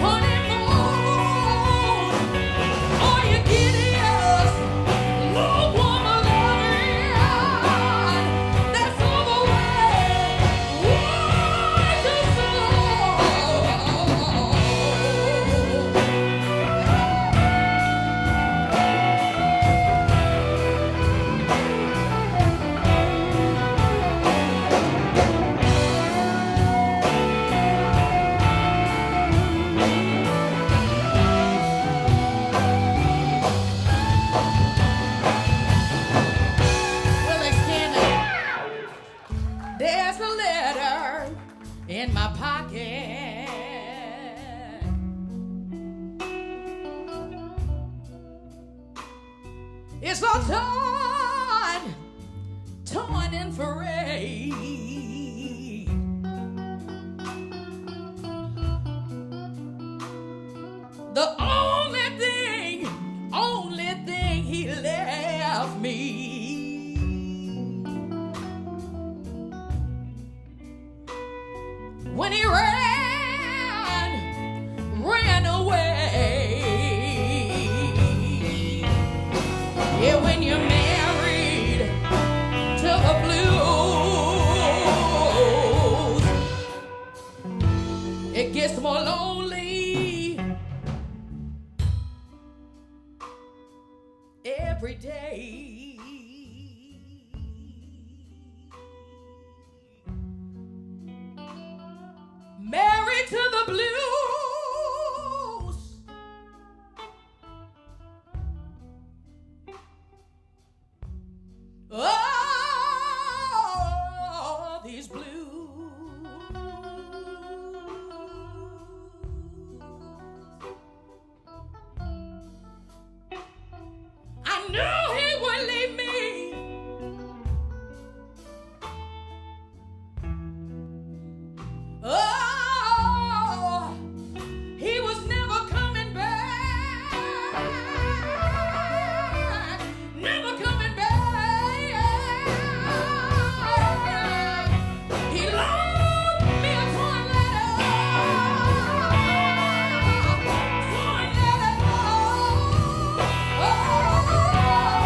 Speaker 2: honeymoon. All you get is lukewarm loving that's overwhelmed with your soul. Well, extended. There's a letter in my pocket. It's all torn and frayed. The only thing he left me when he ran away. Yeah, when you're married to the blues, it gets more lonely every day. Married to the blues. Oh, these blues. I knew he would leave me. Oh, he was never coming back. Never coming back. He wrote me a torn letter. Torn letter. Oh.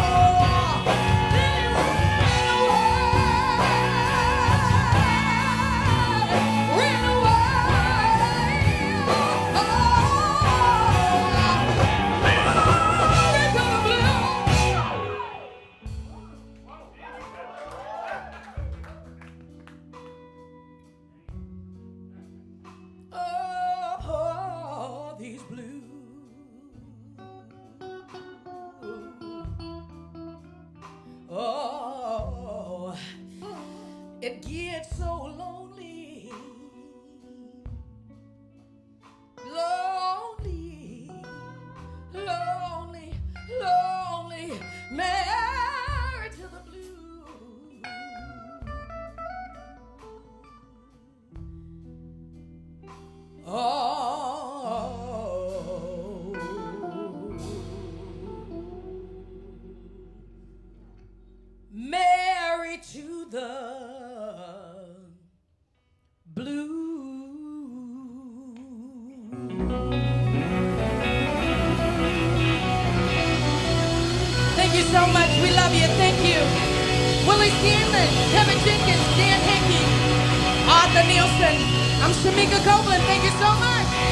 Speaker 2: Oh, married to the blue. Thank you so much. We love you. Thank you. Willie Scanlon, Kevin Jenkins, Dan Hickey, Arthur Nielsen. I'm Shamekia Copeland. Thank you so much.